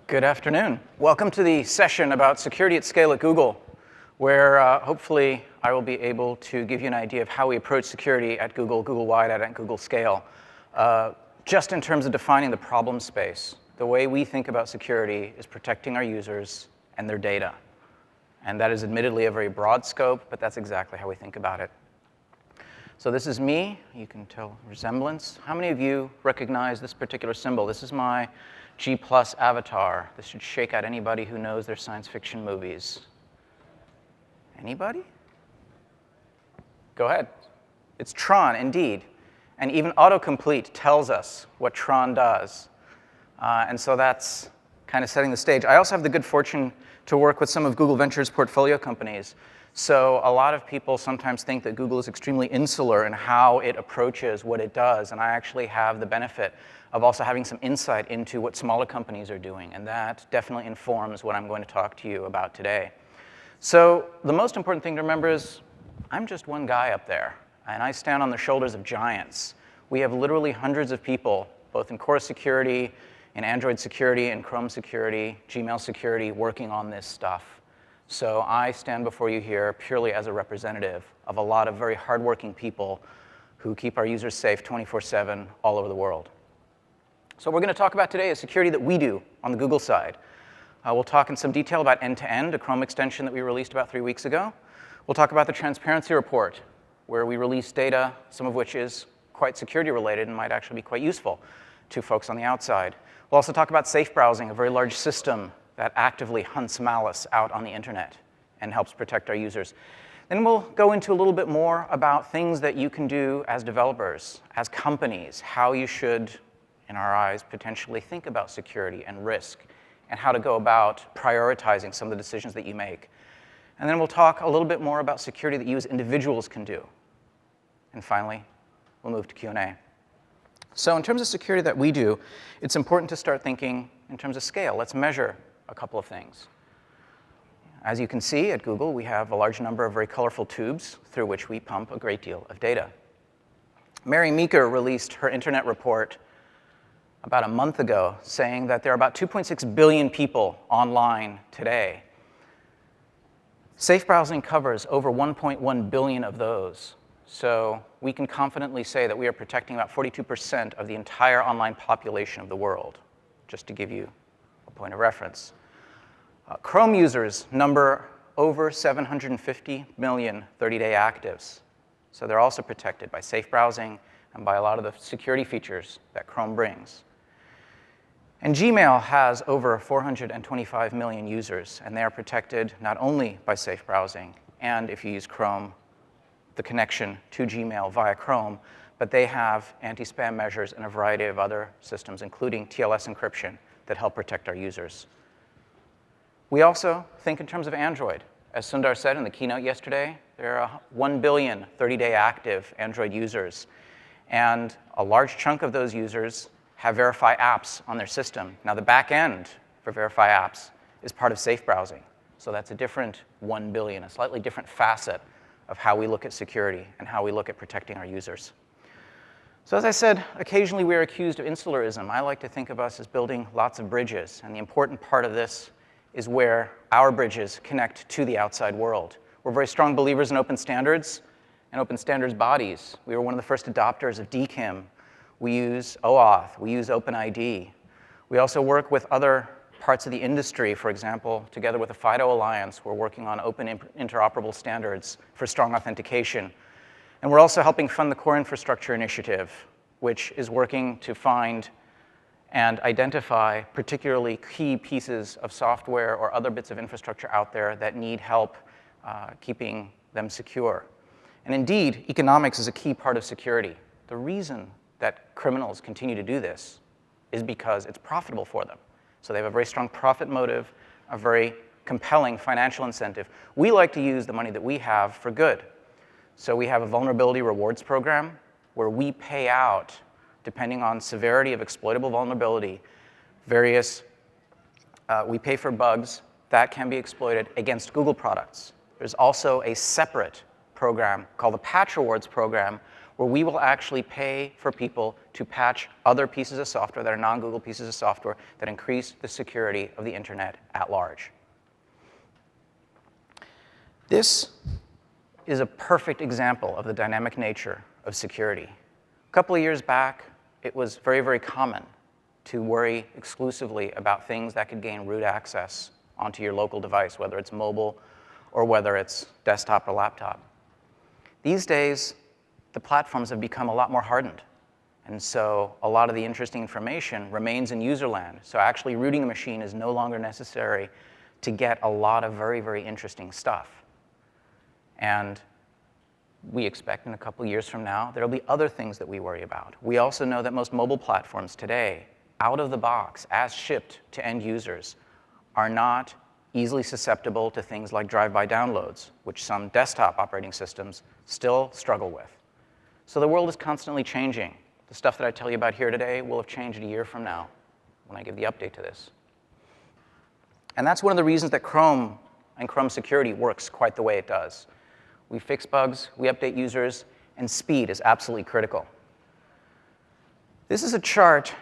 Good afternoon. Welcome to the session about security at scale at Google, where hopefully I will be able to give you an idea of how we approach security at Google, Google-wide, and at Google scale. Just in terms of defining the problem space, the way we think about security is protecting our users and their data. And that is admittedly a very broad scope, but that's exactly how we think about it. So this is me. You can tell resemblance. How many of you recognize this particular symbol? This is my G+ avatar. This should shake out anybody who knows their science fiction movies. Anybody? Go ahead. It's Tron, indeed. And even autocomplete tells us what Tron does. And so that's kind of setting the stage. I also have the good fortune to work with some of Google Ventures' portfolio companies. So a lot of people sometimes think that Google is extremely insular in how it approaches what it does. And I actually have the benefit of also having some insight into what smaller companies are doing. And that definitely informs what I'm going to talk to you about today. So the most important thing to remember is I'm just one guy up there. And I stand on the shoulders of giants. We have literally hundreds of people, both in core security, in Android security, in Chrome security, Gmail security, working on this stuff. So I stand before you here purely as a representative of a lot of very hardworking people who keep our users safe 24/7 all over the world. So what we're going to talk about today is security that we do on the Google side. We'll talk in some detail about end-to-end, a Chrome extension that we released about 3 weeks ago. We'll talk about the transparency report, where we release data, some of which is quite security-related and might actually be quite useful to folks on the outside. We'll also talk about safe browsing, a very large system that actively hunts malice out on the internet and helps protect our users. Then we'll go into a little bit more about things that you can do as developers, as companies, how you should, in our eyes, potentially think about security and risk, and how to go about prioritizing some of the decisions that you make. And then we'll talk a little bit more about security that you as individuals can do. And finally, we'll move to Q&A. So in terms of security that we do, it's important to start thinking in terms of scale. Let's measure a couple of things. As you can see at Google, we have a large number of very colorful tubes through which we pump a great deal of data. Mary Meeker released her internet report about a month ago, saying that there are about 2.6 billion people online today. Safe browsing covers over 1.1 billion of those. So we can confidently say that we are protecting about 42% of the entire online population of the world, just to give you a point of reference. Chrome users number over 750 million 30-day actives. So they're also protected by safe browsing and by a lot of the security features that Chrome brings. And Gmail has over 425 million users, and they are protected not only by safe browsing, and if you use Chrome, the connection to Gmail via Chrome, but they have anti-spam measures and a variety of other systems, including TLS encryption, that help protect our users. We also think in terms of Android. As Sundar said in the keynote yesterday, there are 1 billion 30-day active Android users, and a large chunk of those users have Verify apps on their system. Now, the back end for Verify apps is part of safe browsing. So that's a different 1 billion, a slightly different facet of how we look at security and how we look at protecting our users. So as I said, occasionally we are accused of insularism. I like to think of us as building lots of bridges. And the important part of this is where our bridges connect to the outside world. We're very strong believers in open standards and open standards bodies. We were one of the first adopters of DKIM. We use OAuth. We use OpenID. We also work with other parts of the industry. For example, together with the FIDO Alliance, we're working on open interoperable standards for strong authentication. And we're also helping fund the Core Infrastructure Initiative, which is working to find and identify particularly key pieces of software or other bits of infrastructure out there that need help keeping them secure. And indeed, economics is a key part of security. The reason that criminals continue to do this is because it's profitable for them. So they have a very strong profit motive, a very compelling financial incentive. We like to use the money that we have for good. So we have a vulnerability rewards program where we pay out, depending on severity of exploitable vulnerability, we pay for bugs that can be exploited against Google products. There's also a separate program called the Patch Rewards program where we will actually pay for people to patch other pieces of software that are non-Google pieces of software that increase the security of the internet at large. This is a perfect example of the dynamic nature of security. A couple of years back, it was very, very common to worry exclusively about things that could gain root access onto your local device, whether it's mobile or whether it's desktop or laptop. These days, the platforms have become a lot more hardened. And so a lot of the interesting information remains in user land. So actually rooting a machine is no longer necessary to get a lot of very, very interesting stuff. And we expect in a couple years from now, there'll be other things that we worry about. We also know that most mobile platforms today, out of the box, as shipped to end users, are not easily susceptible to things like drive-by downloads, which some desktop operating systems still struggle with. So the world is constantly changing. The stuff that I tell you about here today will have changed a year from now when I give the update to this. And that's one of the reasons that Chrome and Chrome security works quite the way it does. We fix bugs, we update users, and speed is absolutely critical. This is a chart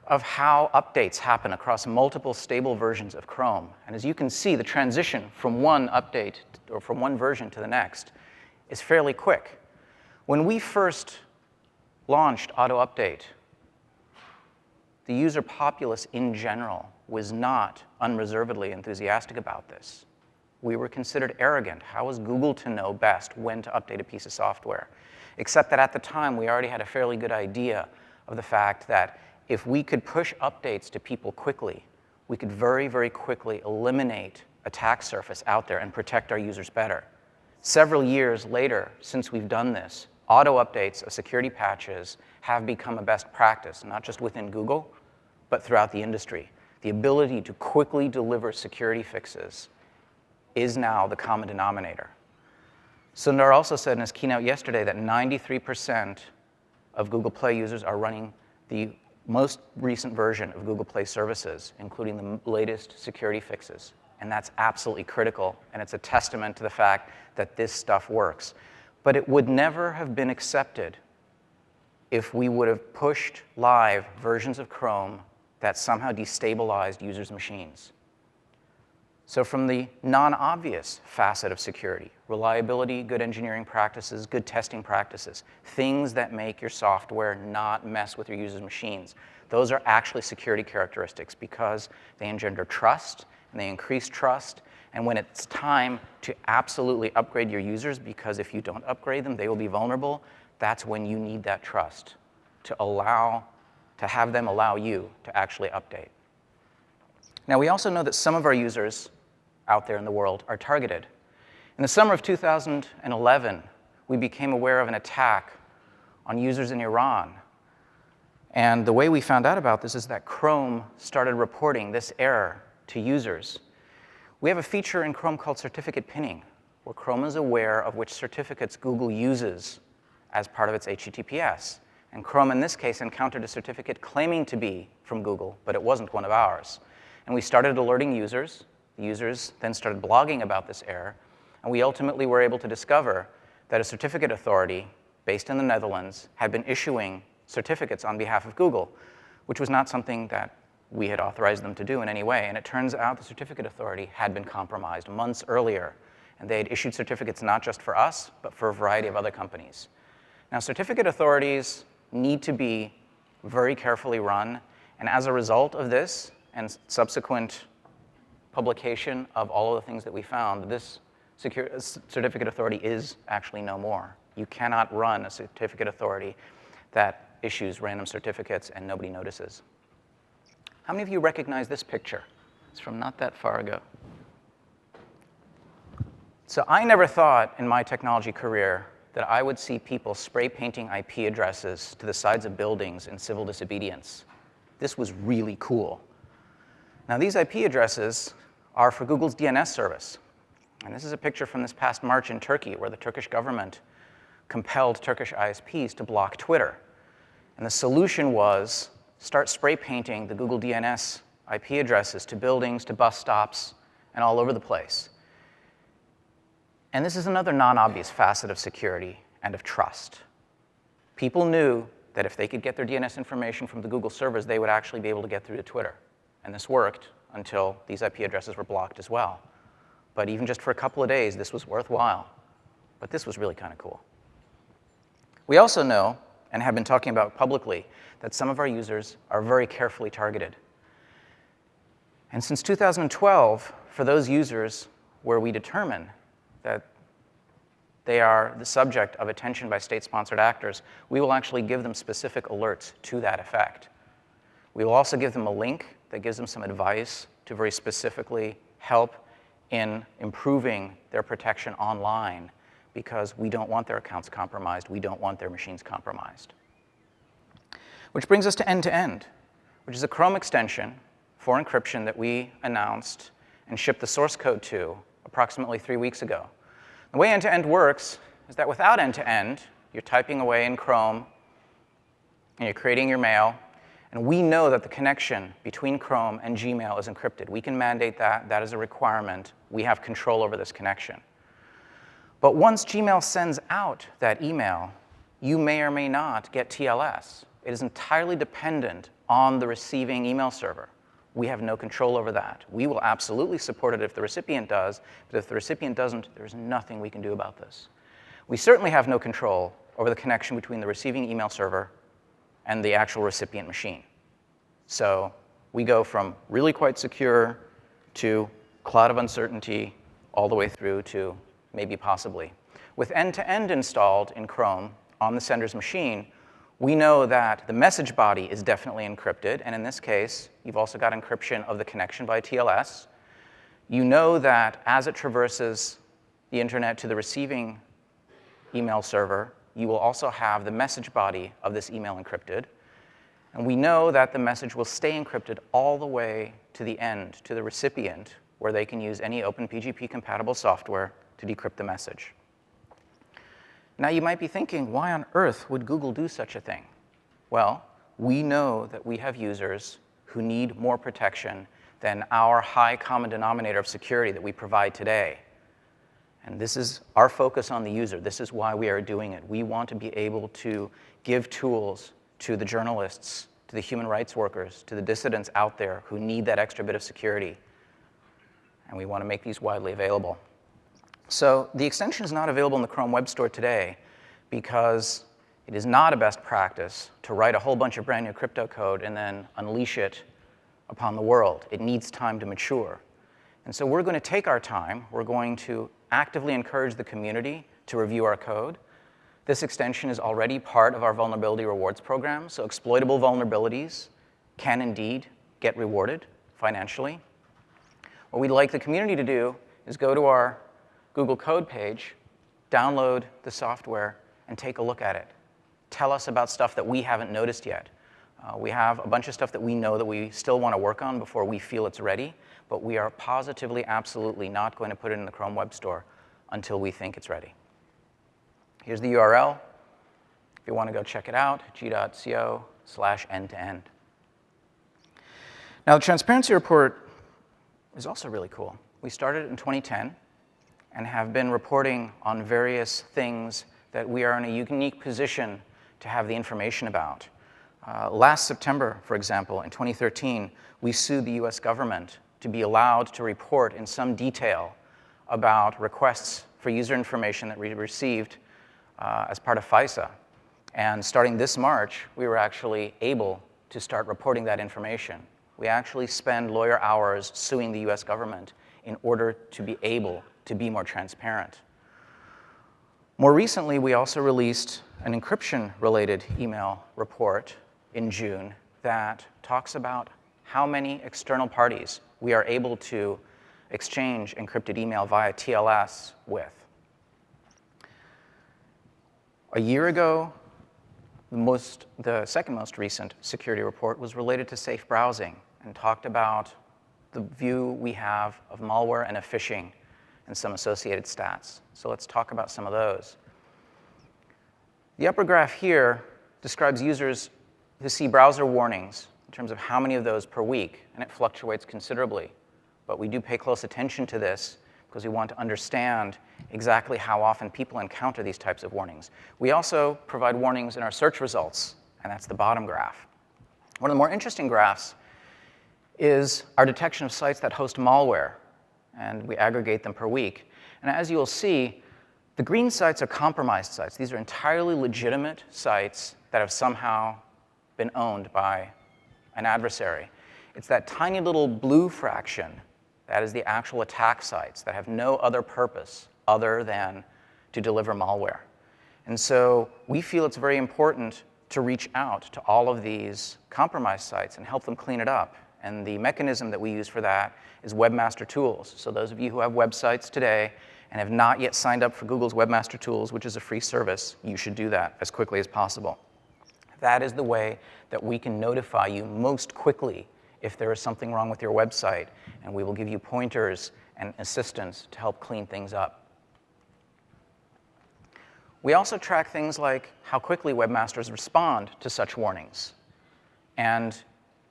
of how updates happen across multiple stable versions of Chrome. And as you can see, the transition from one update or from one version to the next is fairly quick. When we first launched Auto Update, the user populace in general was not unreservedly enthusiastic about this. We were considered arrogant. How was Google to know best when to update a piece of software? Except that at the time, we already had a fairly good idea of the fact that if we could push updates to people quickly, we could very, very quickly eliminate attack surface out there and protect our users better. Several years later, since we've done this, auto updates of security patches have become a best practice, not just within Google, but throughout the industry. The ability to quickly deliver security fixes is now the common denominator. Sundar also said in his keynote yesterday that 93% of Google Play users are running the most recent version of Google Play services, including the latest security fixes. And that's absolutely critical, and it's a testament to the fact that this stuff works. But it would never have been accepted if we would have pushed live versions of Chrome that somehow destabilized users' machines. So from the non-obvious facet of security, reliability, good engineering practices, good testing practices, things that make your software not mess with your users' machines, those are actually security characteristics because they engender trust and they increase trust. And when it's time to absolutely upgrade your users, because if you don't upgrade them, they will be vulnerable, that's when you need that trust to have them allow you to actually update. Now, we also know that some of our users out there in the world are targeted. In the summer of 2011, we became aware of an attack on users in Iran. And the way we found out about this is that Chrome started reporting this error to users. We have a feature in Chrome called certificate pinning, where Chrome is aware of which certificates Google uses as part of its HTTPS. And Chrome, in this case, encountered a certificate claiming to be from Google, but it wasn't one of ours. And we started alerting users. The users then started blogging about this error. And we ultimately were able to discover that a certificate authority based in the Netherlands had been issuing certificates on behalf of Google, which was not something that we had authorized them to do in any way. And it turns out the certificate authority had been compromised months earlier. And they had issued certificates not just for us, but for a variety of other companies. Now, certificate authorities need to be very carefully run. And as a result of this and subsequent publication of all of the things that we found, this certificate authority is actually no more. You cannot run a certificate authority that issues random certificates and nobody notices. How many of you recognize this picture? It's from not that far ago. So I never thought in my technology career that I would see people spray painting IP addresses to the sides of buildings in civil disobedience. This was really cool. Now, these IP addresses are for Google's DNS service. And this is a picture from this past March in Turkey, where the Turkish government compelled Turkish ISPs to block Twitter. And the solution was start spray painting the Google DNS IP addresses to buildings, to bus stops, and all over the place. And this is another non-obvious facet of security and of trust. People knew that if they could get their DNS information from the Google servers, they would actually be able to get through to Twitter. And this worked until these IP addresses were blocked as well. But even just for a couple of days, this was worthwhile. But this was really kind of cool. We also know, and have been talking about publicly, that some of our users are very carefully targeted. And since 2012, for those users where we determine that they are the subject of attention by state-sponsored actors, we will actually give them specific alerts to that effect. We will also give them a link that gives them some advice to very specifically help in improving their protection online, because we don't want their accounts compromised. We don't want their machines compromised. Which brings us to end-to-end, which is a Chrome extension for encryption that we announced and shipped the source code to approximately 3 weeks ago. The way end-to-end works is that without end-to-end, you're typing away in Chrome, and you're creating your mail, and we know that the connection between Chrome and Gmail is encrypted. We can mandate that. That is a requirement. We have control over this connection. But once Gmail sends out that email, you may or may not get TLS. It is entirely dependent on the receiving email server. We have no control over that. We will absolutely support it if the recipient does, but if the recipient doesn't, there's nothing we can do about this. We certainly have no control over the connection between the receiving email server and the actual recipient machine. So we go from really quite secure to cloud of uncertainty all the way through to maybe possibly. With end-to-end installed in Chrome on the sender's machine, we know that the message body is definitely encrypted, and in this case, you've also got encryption of the connection by TLS. You know that as it traverses the internet to the receiving email server, you will also have the message body of this email encrypted. And we know that the message will stay encrypted all the way to the end, to the recipient, where they can use any OpenPGP-compatible software to decrypt the message. Now, you might be thinking, why on earth would Google do such a thing? Well, we know that we have users who need more protection than our high common denominator of security that we provide today. And this is our focus on the user. This is why we are doing it. We want to be able to give tools to the journalists, to the human rights workers, to the dissidents out there who need that extra bit of security. And we want to make these widely available. So the extension is not available in the Chrome Web Store today because it is not a best practice to write a whole bunch of brand new crypto code and then unleash it upon the world. It needs time to mature. And so we're going to take our time. We're going to actively encourage the community to review our code. This extension is already part of our vulnerability rewards program, so exploitable vulnerabilities can indeed get rewarded financially. What we'd like the community to do is go to our Google code page, download the software, and take a look at it. Tell us about stuff that we haven't noticed yet. We have a bunch of stuff that we know that we still want to work on before we feel it's ready, but we are positively, absolutely not going to put it in the Chrome Web Store until we think it's ready. Here's the URL. If you want to go check it out, g.co/end-to-end. Now, the transparency report is also really cool. We started it in 2010 and have been reporting on various things that we are in a unique position to have the information about. Last September, for example, in 2013, we sued the US government to be allowed to report in some detail about requests for user information that we received as part of FISA. And starting this March, we were actually able to start reporting that information. We actually spend lawyer hours suing the US government in order to be able to be more transparent. More recently, we also released an encryption-related email report in June that talks about how many external parties we are able to exchange encrypted email via TLS with. A year ago, the second most recent security report was related to safe browsing and talked about the view we have of malware and of phishing and some associated stats. So let's talk about some of those. The upper graph here describes users who see browser warnings in terms of how many of those per week, and it fluctuates considerably. But we do pay close attention to this because we want to understand exactly how often people encounter these types of warnings. We also provide warnings in our search results, and that's the bottom graph. One of the more interesting graphs is our detection of sites that host malware, and we aggregate them per week. And as you will see, the green sites are compromised sites. These are entirely legitimate sites that have somehow been owned by an adversary. It's that tiny little blue fraction that is the actual attack sites that have no other purpose other than to deliver malware. And so we feel it's very important to reach out to all of these compromised sites and help them clean it up. And the mechanism that we use for that is Webmaster Tools. So those of you who have websites today and have not yet signed up for Google's Webmaster Tools, which is a free service, you should do that as quickly as possible. That is the way that we can notify you most quickly if there is something wrong with your website, and we will give you pointers and assistance to help clean things up. We also track things like how quickly webmasters respond to such warnings. And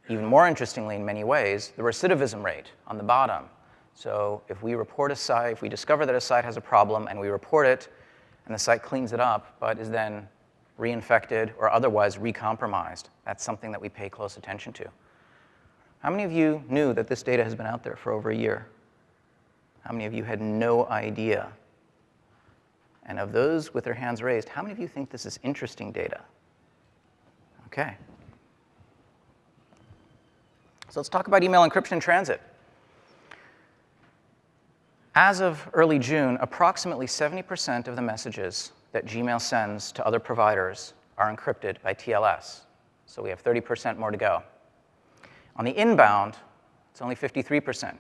even more interestingly, in many ways, the recidivism rate on the bottom. So if we report a site, if we discover that a site has a problem and we report it, and the site cleans it up, but is then reinfected or otherwise recompromised, that's something that we pay close attention to. How many of you knew that this data has been out there for over a year? How many of you had no idea? And of those with their hands raised, how many of you think this is interesting data? Okay. So let's talk about email encryption in transit. As of early June, approximately 70% of the messages that Gmail sends to other providers are encrypted by TLS. So we have 30% more to go. On the inbound, it's only 53%.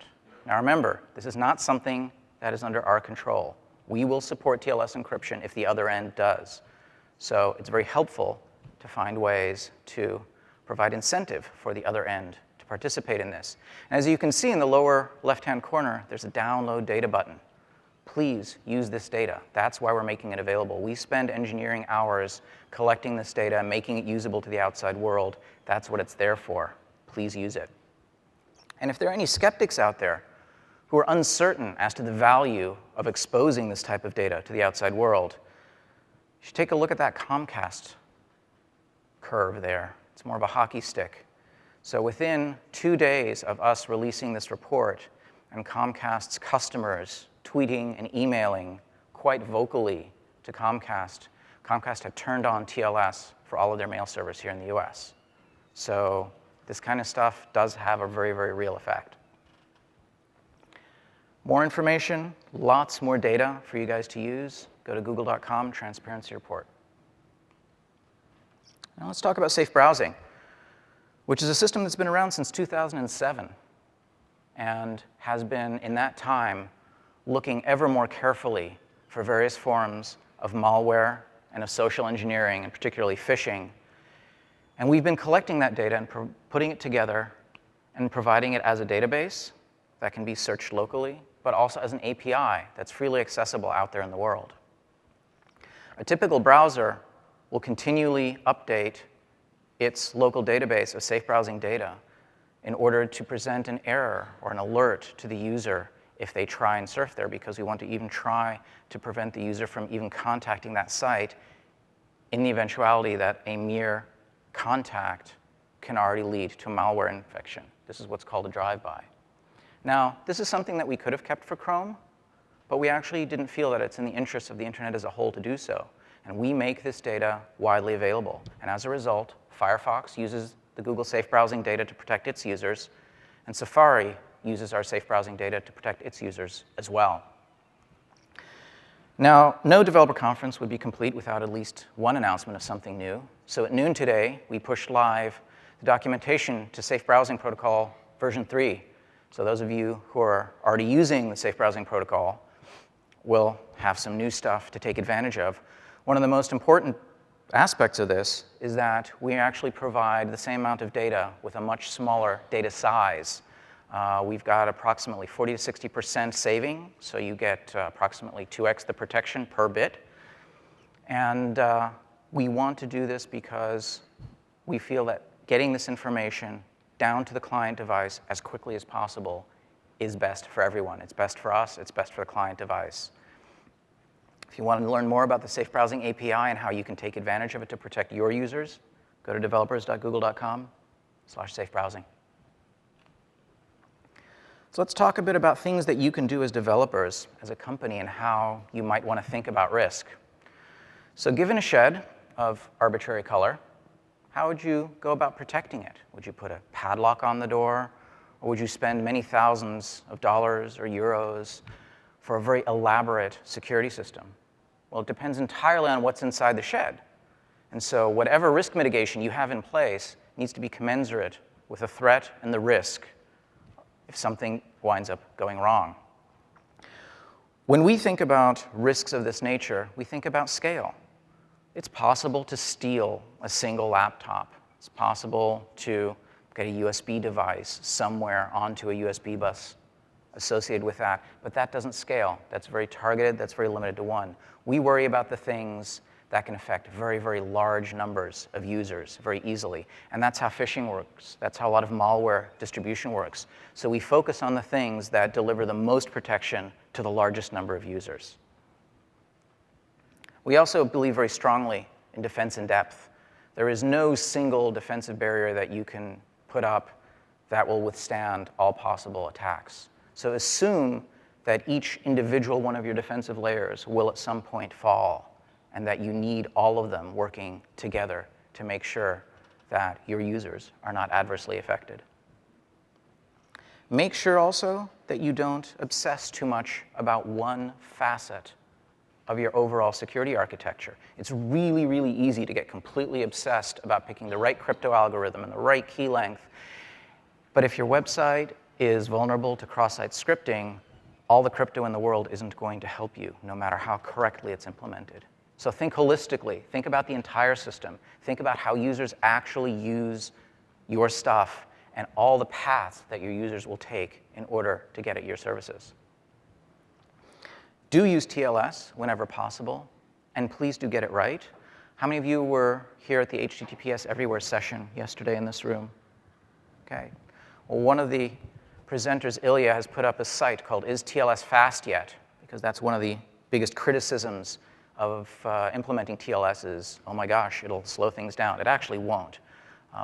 Now remember, this is not something that is under our control. We will support TLS encryption if the other end does. So it's very helpful to find ways to provide incentive for the other end to participate in this. And as you can see in the lower left-hand corner, there's a download data button. Please use this data. That's why we're making it available. We spend engineering hours collecting this data and making it usable to the outside world. That's what it's there for. Please use it. And if there are any skeptics out there who are uncertain as to the value of exposing this type of data to the outside world, you should take a look at that Comcast curve there. It's more of a hockey stick. So within 2 days of us releasing this report and Comcast's customers tweeting and emailing quite vocally to Comcast, Comcast had turned on TLS for all of their mail servers here in the US. So this kind of stuff does have a very, very real effect. More information, lots more data for you guys to use. Go to google.com, Transparency Report. Now let's talk about safe browsing, which is a system that's been around since 2007 and has been, in that time, looking ever more carefully for various forms of malware and of social engineering, and particularly phishing. And we've been collecting that data and putting it together and providing it as a database that can be searched locally, but also as an API that's freely accessible out there in the world. A typical browser will continually update its local database of safe browsing data in order to present an error or an alert to the user if they try and surf there, because we want to even try to prevent the user from even contacting that site in the eventuality that a mere contact can already lead to malware infection. This is what's called a drive-by. Now, this is something that we could have kept for Chrome, but we actually didn't feel that it's in the interest of the internet as a whole to do so. And we make this data widely available. And as a result, Firefox uses the Google Safe Browsing data to protect its users, and Safari uses our safe browsing data to protect its users as well. Now, no developer conference would be complete without at least one announcement of something new. So at noon today, we pushed live the documentation to Safe Browsing Protocol version 3. So those of you who are already using the Safe Browsing Protocol will have some new stuff to take advantage of. One of the most important aspects of this is that we actually provide the same amount of data with a much smaller data size. We've got approximately 40 to 60% saving, so you get approximately 2x the protection per bit. And we want to do this because we feel that getting this information down to the client device as quickly as possible is best for everyone. It's best for us, it's best for the client device. If you want to learn more about the Safe Browsing API and how you can take advantage of it to protect your users, go to developers.google.com/safebrowsing. So let's talk a bit about things that you can do as developers, as a company, and how you might want to think about risk. So given a shed of arbitrary color, how would you go about protecting it? Would you put a padlock on the door? Or would you spend many thousands of dollars or euros for a very elaborate security system? Well, it depends entirely on what's inside the shed. And so whatever risk mitigation you have in place needs to be commensurate with the threat and the risk if something winds up going wrong. When we think about risks of this nature, we think about scale. It's possible to steal a single laptop. It's possible to get a USB device somewhere onto a USB bus associated with that, but that doesn't scale. That's very targeted, that's very limited to one. We worry about the things that can affect very, very large numbers of users very easily. And that's how phishing works. That's how a lot of malware distribution works. So we focus on the things that deliver the most protection to the largest number of users. We also believe very strongly in defense in depth. There is no single defensive barrier that you can put up that will withstand all possible attacks. So assume that each individual one of your defensive layers will at some point fall, and that you need all of them working together to make sure that your users are not adversely affected. Make sure also that you don't obsess too much about one facet of your overall security architecture. It's really, really easy to get completely obsessed about picking the right crypto algorithm and the right key length. But if your website is vulnerable to cross-site scripting, all the crypto in the world isn't going to help you, no matter how correctly it's implemented. So think holistically. Think about the entire system. Think about how users actually use your stuff and all the paths that your users will take in order to get at your services. Do use TLS whenever possible, and please do get it right. How many of you were here at the HTTPS Everywhere session yesterday in this room? Okay. Well, one of the presenters, Ilya, has put up a site called Is TLS Fast Yet? Because that's one of the biggest criticisms of implementing TLS is, oh my gosh, it'll slow things down. It actually won't.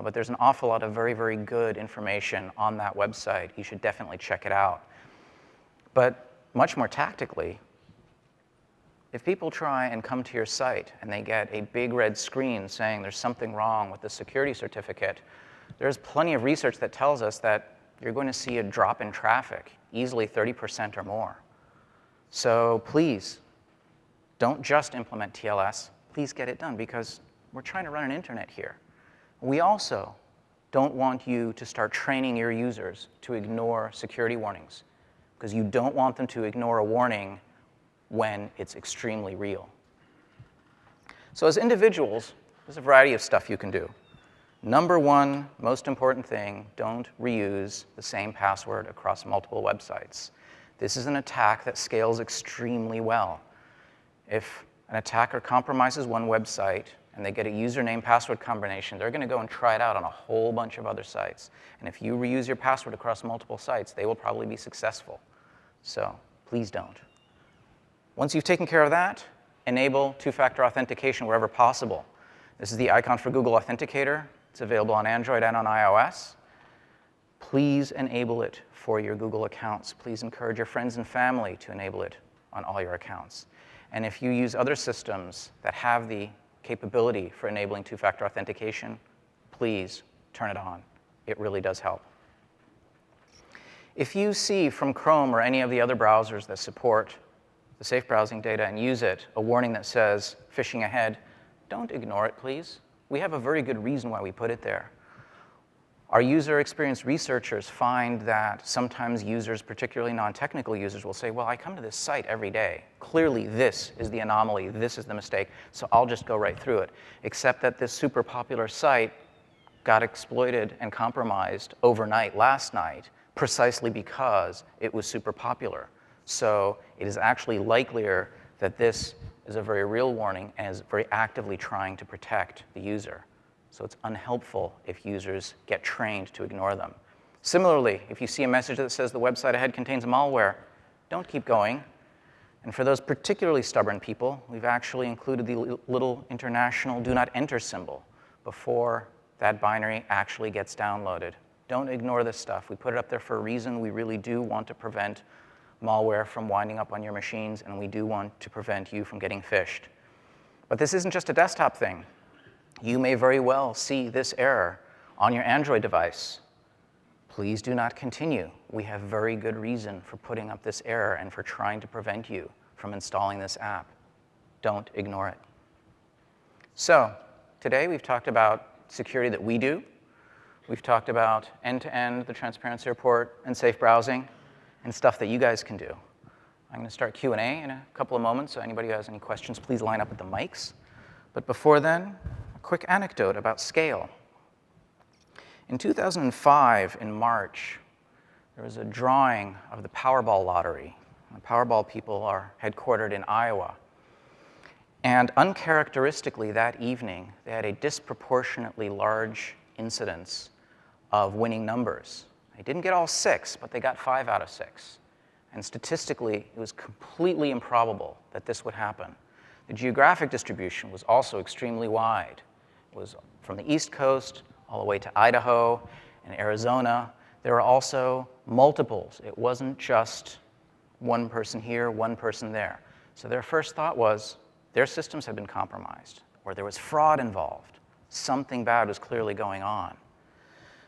But there's an awful lot of very, very good information on that website. You should definitely check it out. But much more tactically, if people try and come to your site and they get a big red screen saying there's something wrong with the security certificate, there's plenty of research that tells us that you're going to see a drop in traffic, easily 30% or more. So please, don't just implement TLS. Please get it done, because we're trying to run an internet here. We also don't want you to start training your users to ignore security warnings, because you don't want them to ignore a warning when it's extremely real. So as individuals, there's a variety of stuff you can do. Number one, most important thing, don't reuse the same password across multiple websites. This is an attack that scales extremely well. If an attacker compromises one website and they get a username password combination, they're going to go and try it out on a whole bunch of other sites. And if you reuse your password across multiple sites, they will probably be successful. So please don't. Once you've taken care of that, enable two-factor authentication wherever possible. This is the icon for Google Authenticator. It's available on Android and on iOS. Please enable it for your Google accounts. Please encourage your friends and family to enable it on all your accounts. And if you use other systems that have the capability for enabling two-factor authentication, please turn it on. It really does help. If you see from Chrome or any of the other browsers that support the safe browsing data and use it a warning that says phishing ahead, don't ignore it, please. We have a very good reason why we put it there. Our user experience researchers find that sometimes users, particularly non-technical users, will say, well, I come to this site every day. Clearly, this is the anomaly. This is the mistake. So I'll just go right through it. Except that this super popular site got exploited and compromised overnight last night precisely because it was super popular. So it is actually likelier that this is a very real warning and is very actively trying to protect the user. So it's unhelpful if users get trained to ignore them. Similarly, if you see a message that says the website ahead contains malware, don't keep going. And for those particularly stubborn people, we've actually included the little international do not enter symbol before that binary actually gets downloaded. Don't ignore this stuff. We put it up there for a reason. We really do want to prevent malware from winding up on your machines, and we do want to prevent you from getting phished. But this isn't just a desktop thing. You may very well see this error on your Android device. Please do not continue. We have very good reason for putting up this error and for trying to prevent you from installing this app. Don't ignore it. So today we've talked about security that we do. We've talked about end-to-end, the transparency report, and safe browsing, and stuff that you guys can do. I'm going to start Q&A in a couple of moments, so anybody who has any questions, please line up at the mics. But before then, a quick anecdote about scale. In 2005, in March, there was a drawing of the Powerball lottery. The Powerball people are headquartered in Iowa. And uncharacteristically that evening, they had a disproportionately large incidence of winning numbers. They didn't get all 6, but they got 5 out of 6. And statistically, it was completely improbable that this would happen. The geographic distribution was also extremely wide. It was from the East Coast all the way to Idaho and Arizona. There were also multiples. It wasn't just one person here, one person there. So their first thought was their systems had been compromised, or there was fraud involved. Something bad was clearly going on.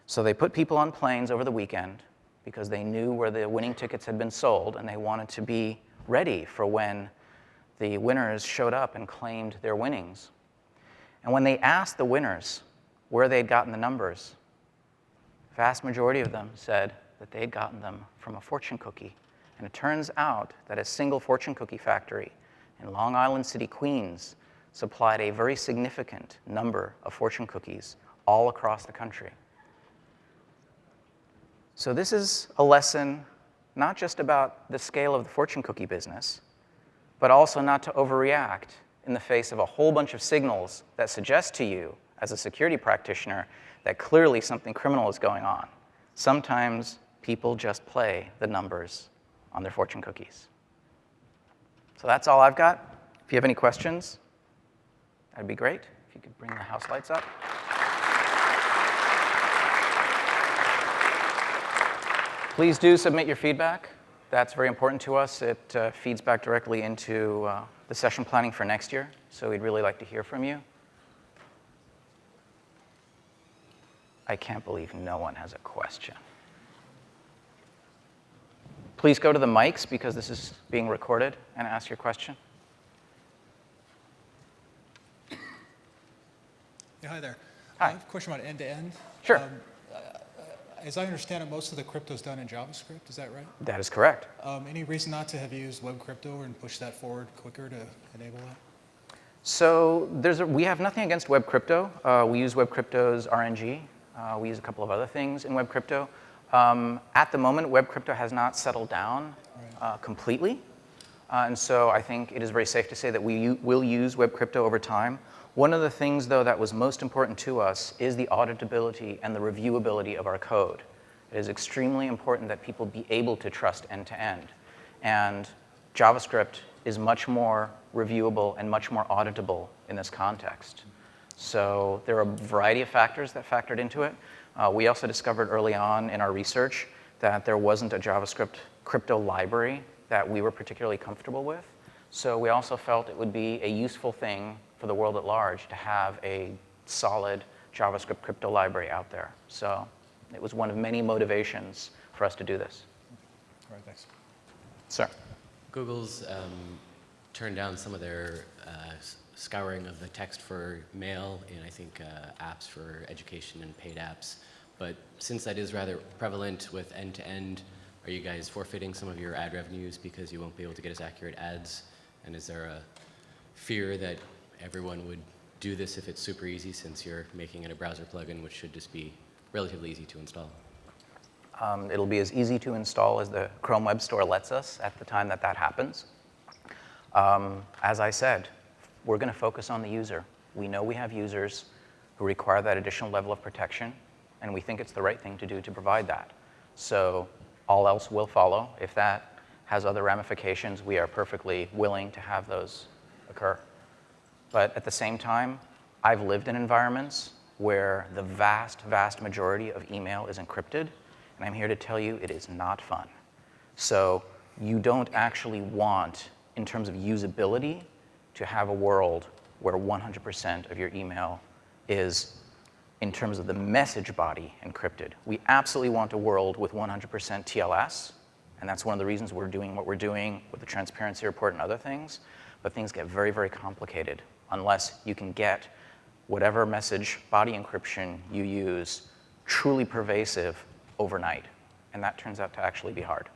So they put people on planes over the weekend because they knew where the winning tickets had been sold, and they wanted to be ready for when the winners showed up and claimed their winnings. And when they asked the winners where they'd gotten the numbers, the vast majority of them said that they'd gotten them from a fortune cookie. And it turns out that a single fortune cookie factory in Long Island City, Queens, supplied a very significant number of fortune cookies all across the country. So this is a lesson not just about the scale of the fortune cookie business, but also not to overreact in the face of a whole bunch of signals that suggest to you, as a security practitioner, that clearly something criminal is going on. Sometimes people just play the numbers on their fortune cookies. So that's all I've got. If you have any questions, that'd be great. If you could bring the house lights up. Please do submit your feedback. That's very important to us. It feeds back directly into the session planning for next year, so we'd really like to hear from you. I can't believe no one has a question. Please go to the mics because this is being recorded and ask your question. Yeah, hi there. Hi. I have a question about end-to-end. Sure. As I understand it, most of the crypto is done in JavaScript. Is that right? That is correct. Any reason not to have used web crypto and push that forward quicker to enable that? So we have nothing against web crypto. We use web crypto's RNG. We use a couple of other things in web crypto. At the moment, web crypto has not settled down completely. And so I think it is very safe to say that we will use web crypto over time. One of the things, though, that was most important to us is the auditability and the reviewability of our code. It is extremely important that people be able to trust end-to-end. And JavaScript is much more reviewable and much more auditable in this context. So there are a variety of factors that factored into it. We also discovered early on in our research that there wasn't a JavaScript crypto library that we were particularly comfortable with. So we also felt it would be a useful thing for the world at large to have a solid JavaScript crypto library out there. So it was one of many motivations for us to do this. All right, thanks. Sir. Google's turned down some of their scouring of the text for mail in, I think, apps for education and paid apps. But since that is rather prevalent with end-to-end, are you guys forfeiting some of your ad revenues because you won't be able to get as accurate ads? And is there a fear that everyone would do this if it's super easy, since you're making it a browser plugin, which should just be relatively easy to install? It'll be as easy to install as the Chrome Web Store lets us at the time that happens. As I said, we're going to focus on the user. We know we have users who require that additional level of protection, and we think it's the right thing to do to provide that. So all else will follow. If that has other ramifications, we are perfectly willing to have those occur. But at the same time, I've lived in environments where the vast, vast majority of email is encrypted, and I'm here to tell you it is not fun. So you don't actually want, in terms of usability, to have a world where 100% of your email is, in terms of the message body, encrypted. We absolutely want a world with 100% TLS, and that's one of the reasons we're doing what we're doing with the transparency report and other things. But things get very, very complicated unless you can get whatever message body encryption you use truly pervasive overnight. And that turns out to actually be hard.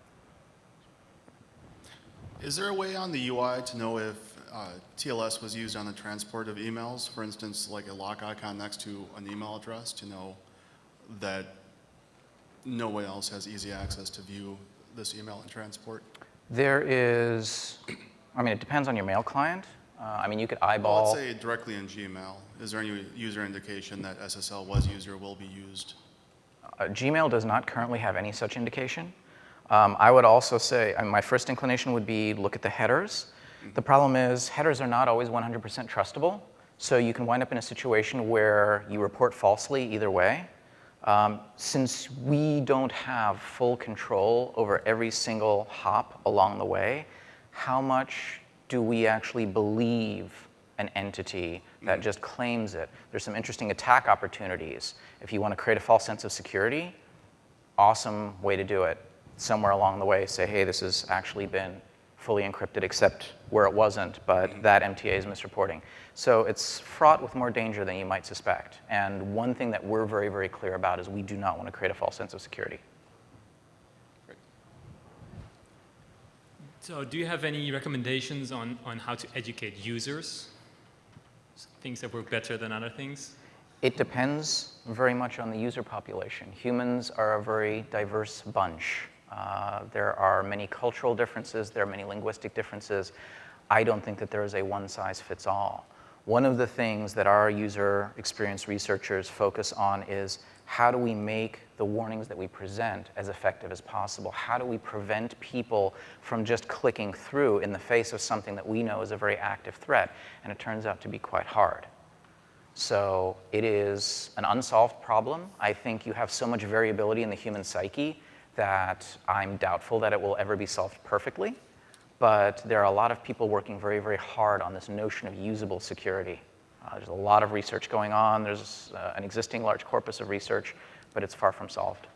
Is there a way on the UI to know if TLS was used on the transport of emails? For instance, like a lock icon next to an email address to know that no one else has easy access to view this email and transport? There is, I mean, it depends on your mail client. I mean, you could eyeball. Well, let's say directly in Gmail. Is there any user indication that SSL was used or will be used? Gmail does not currently have any such indication. I would also say, my first inclination would be look at the headers. The problem is headers are not always 100% trustable, so you can wind up in a situation where you report falsely either way. Since we don't have full control over every single hop along the way, how much do we actually believe an entity that just claims it? There's some interesting attack opportunities. If you want to create a false sense of security, awesome way to do it. Somewhere along the way, say, hey, this has actually been fully encrypted except where it wasn't, but that MTA is misreporting. So it's fraught with more danger than you might suspect. And one thing that we're very, very clear about is we do not want to create a false sense of security. So do you have any recommendations on how to educate users? Things that work better than other things? It depends very much on the user population. Humans are a very diverse bunch. There are many cultural differences. There are many linguistic differences. I don't think that there is a one-size-fits-all. One of the things that our user experience researchers focus on is how do we make the warnings that we present as effective as possible? How do we prevent people from just clicking through in the face of something that we know is a very active threat? And it turns out to be quite hard. So it is an unsolved problem. I think you have so much variability in the human psyche that I'm doubtful that it will ever be solved perfectly. But there are a lot of people working very, very hard on this notion of usable security. There's a lot of research going on. There's an existing large corpus of research, but it's far from solved.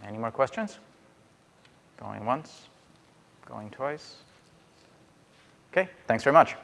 Any more questions? Going once, going twice. OK, thanks very much.